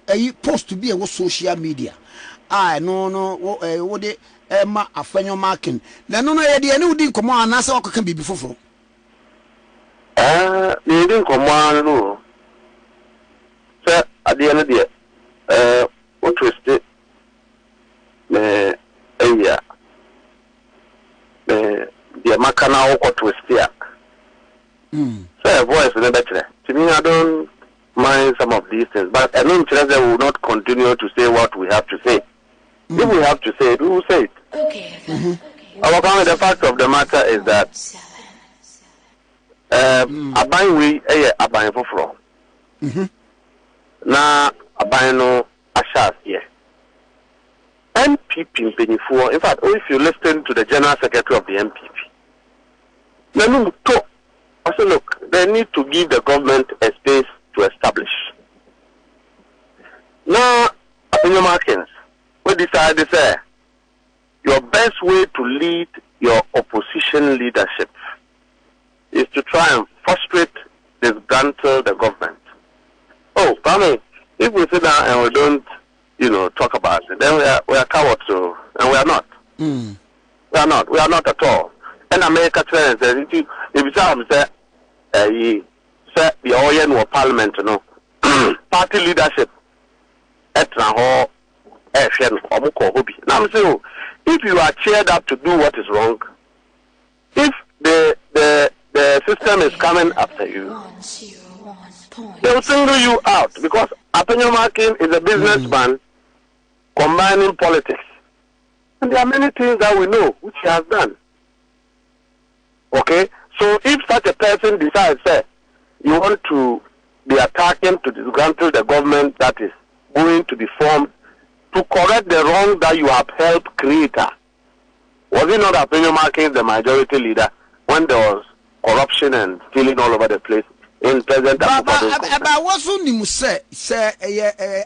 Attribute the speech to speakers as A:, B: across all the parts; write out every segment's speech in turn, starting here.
A: a post to be a social media. I no what the Afenyo-Markin. Then no idea any would come on answer what can be before.
B: You didn't come on, no. Sir, at the end of the year, what was it? Area. The Makana what was there. So, voice in the better. To me, I don't mind some of these things, but I know they will not continue to say what we have to say. If we have to say it, we will say it.
C: Okay.
B: The fact of the matter is that a buying for fraud. Now, a buying no ashas here. NPP before, in fact, if you listen to the General Secretary of the NPP, then also look, they need to give the government a space to establish. Now, Afenyo-Markin, we decided to say your best way to lead your opposition leadership is to try and frustrate, dismantle the government. Oh, Pami, if we sit down and we don't, talk about it, then we are cowards, so, and we are not. We are not at all. And America says, if you say, the Oyen or Parliament, party leadership, now I'm saying, if you are cheered up to do what is wrong, if the system is coming after you, they will single you out, because Afenyo-Markin is a businessman combining politics. And there are many things that we know which he has done. Okay? So if such a person decides that you want to be attacking to dismantle the government that is going to be formed to correct the wrong that you have helped create, was it not Afenyo-Markin the majority leader when there was corruption and stealing all over the place in President
A: But what's on say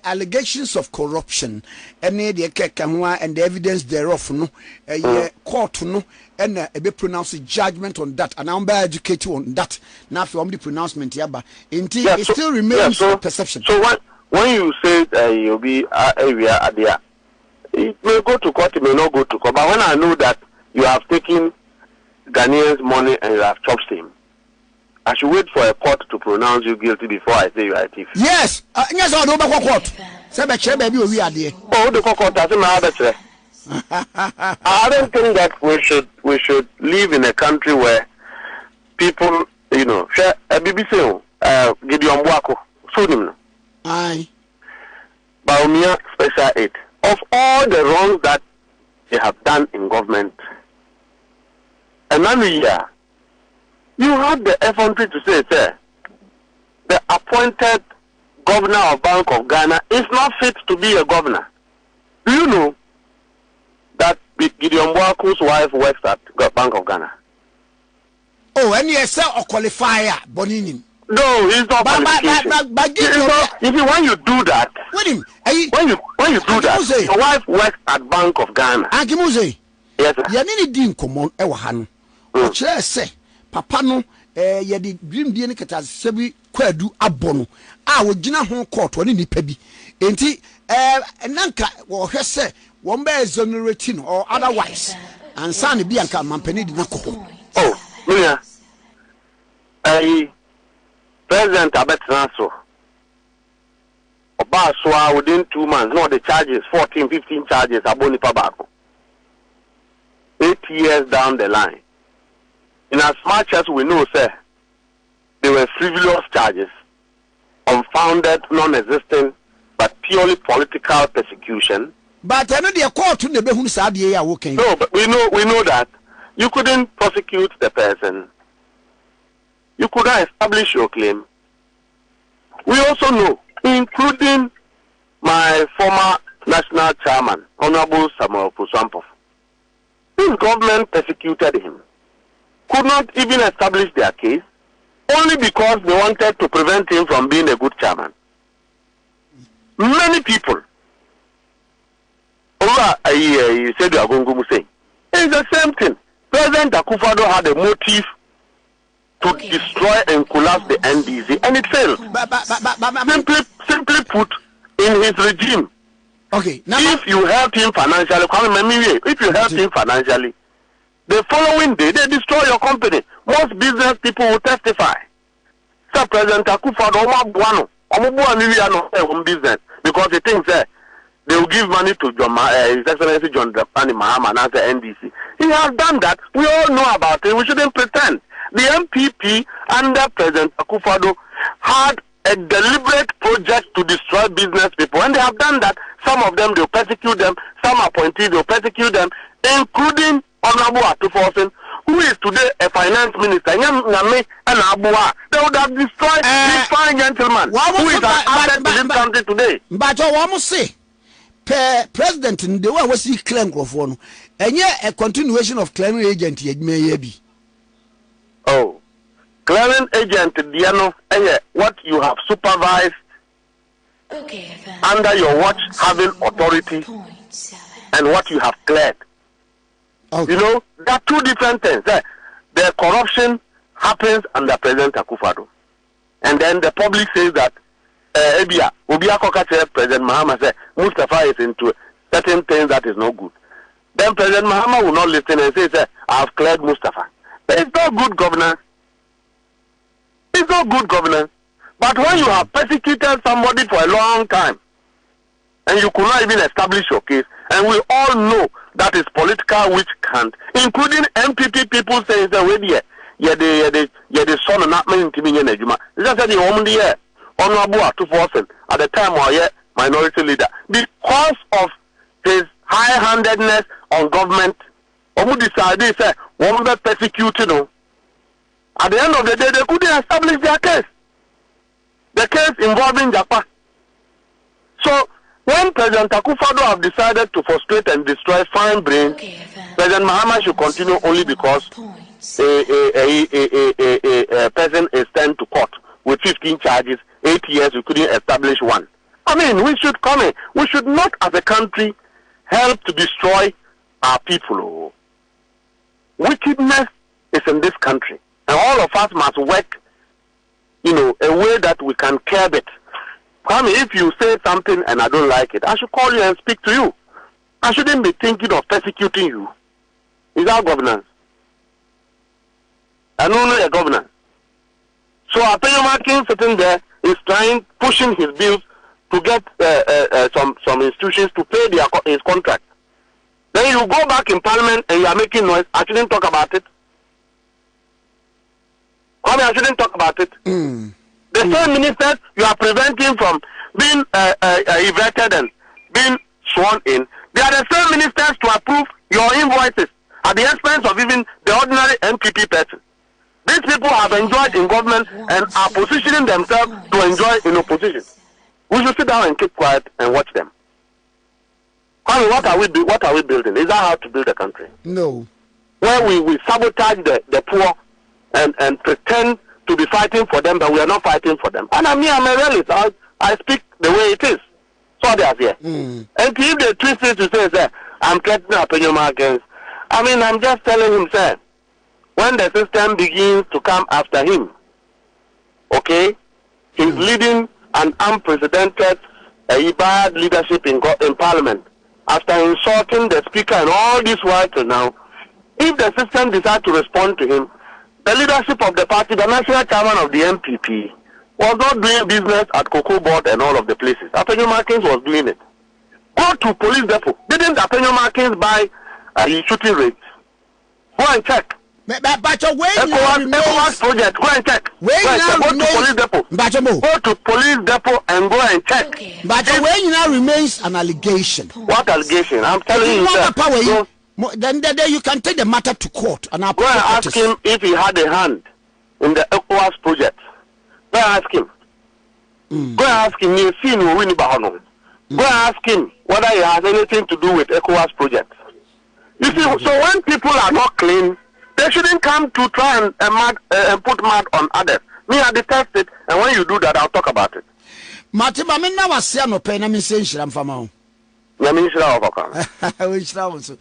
A: allegations of corruption and the evidence thereof no court no and be pronounce a judgment on that and I'm educated on that now from the pronouncement yaba it still remains a perception.
B: So when you say you'll be area at there, it may go to court, it may not go to court, but when I know that you have taken Ghanaians' money and you have chopped him, I should wait for a court to pronounce you guilty before I say you are a thief.
A: Yes, yes, I don't know court. Say baby, we are there.
B: Oh, the court doesn't matter. I don't think that we should live in a country where people, share a BBC, Gideon Wako, Sudim.
A: Aye.
B: Baumia Special Aid. Of all the wrongs that they have done in government, another year, you had the effrontery to say, sir, the appointed governor of Bank of Ghana is not fit to be a governor. Do you know that Gideon Wako's wife works at Bank of Ghana?
A: Oh, and yes, sir, or qualifier, Bonini.
B: No, he's not qualification. When you do that, when you do that, your wife works at Bank of Ghana.
A: Agimuse.
B: Yes, sir.
A: You need din common ewahan. Which say, Papa no, ye di dream di ni kata sebi kwadu abono. Wo gina ho court woni nipa bi. Enti nanka wo hwe se wo mba exonerating or otherwise. Ansa ne bi anka mampani di na ko.
B: Oh, Mia. President Abetraso. Oba within 2 months, no, the charges, 14, 15 charges, aboni pabako. 8 years down the line. In as much as we know, sir, they were frivolous charges, unfounded, non-existent, but purely political persecution.
A: But I know the court to the Behun Sadia working.
B: No, but we know that you couldn't prosecute the person. You couldn't establish your claim. We also know, including my former national chairman, Honorable Samuel Pusampov, his government persecuted him, could not even establish their case, only because they wanted to prevent him from being a good chairman. Many people, you said you are going to say, it's the same thing. President Akufo-Addo had a motive to destroy and collapse the NDC, and it failed. Simply put, in his regime.
A: Okay. Now,
B: if you helped him financially, if you helped him financially, the following day they destroy your company. Most business people will testify. So President Akufo-Addo omo business because he thinks that they will give money to His Excellency John Dramani Mahama and the NDC. He has done that. We all know about it. We shouldn't pretend. The NPP under President Akufo-Addo had a deliberate project to destroy business people. And they have done that. Some of them, they'll persecute them. Some appointees, they'll persecute them, including Honorable Atufosin, who is today a finance minister. They would have destroyed this fine gentleman who is an asset to this country today.
A: But I want to say, President, in the way we see claim microphone, and yet a continuation of clearing agent, may be.
B: Oh, clearing agent, Diano, what you have supervised under your watch, having authority, and what you have cleared. Okay. You know, there are two different things. The corruption happens under President Akufo-Addo, and then the public says that President Mahama said Mustafa is into certain things that is not good. Then President Mahama will not listen and say, I have cleared Mustafa. But it's not good governance. It's not good governance. But when you have persecuted somebody for a long time, and you could not even establish your case, and we all know that is political witch hunt, including NPP people saying that the son of not many to me in Ejuma. Just said the woman here, Honorable Atufosin, at the time or minority leader, because of his high-handedness on government, Omu decided say one be persecuted. At the end of the day, they couldn't establish their case. The case involving Japan. So when President Akufo-Addo have decided to frustrate and destroy fine brain, President Mahama should continue only because a person is sent to court with 15 charges, 8 years, we couldn't establish one. I mean, we should come in. We should not, as a country, help to destroy our people. Wickedness is in this country, and all of us must work, a way that we can curb it. I mean, if you say something and I don't like it, I should call you and speak to you. I shouldn't be thinking of persecuting you. Is that governance? And only a governance. So Afenyo-Markin sitting there is pushing his bills to get some institutions to pay his contract. Then you go back in Parliament and you are making noise. I shouldn't talk about it. I shouldn't talk about it. The same ministers you are preventing from being elected and being sworn in, they are the same ministers to approve your invoices at the expense of even the ordinary NPP person. These people have enjoyed in government and are positioning themselves to enjoy in opposition. We should sit down and keep quiet and watch them. I mean, what are we building? Is that how to build a country?
A: No.
B: Where we sabotage the poor and pretend to be fighting for them, but we are not fighting for them. And I'm a realist. I speak the way it is. So they are here. And if they twist it to say, I'm threatening Afenyo-Markin, I mean, I'm just telling him, sir, when the system begins to come after him, okay, he's leading an unprecedented bad leadership in Parliament. After insulting the Speaker and all this while till now, if the system decides to respond to him, the leadership of the party, the national chairman of the NPP, was not doing business at Cocoa Board and all of the places. Afenyo-Markin was doing it. Go to police depot. Didn't Afenyo-Markin buy shooting range? Go and check.
A: But your
B: ECOWAS project, go and check. Go to police depot. Go to police depot and go and check.
A: But your way now remains an allegation.
B: What allegation? I'm telling you, sir.
A: Then you can take the matter to court. And
B: go and ask him if he had a hand in the ECOWAS project. Go and ask him. Go and ask him. Go and ask him whether he has anything to do with ECOWAS project. You see, so when people are not clean, they shouldn't come to try and put mud on others. Me, I detest it, and when you do that, I'll talk about it.
A: Matima, me na wase no pe na me se nshira mfama ho.
B: Na me nshira wo kokon.
A: We nshira wo so.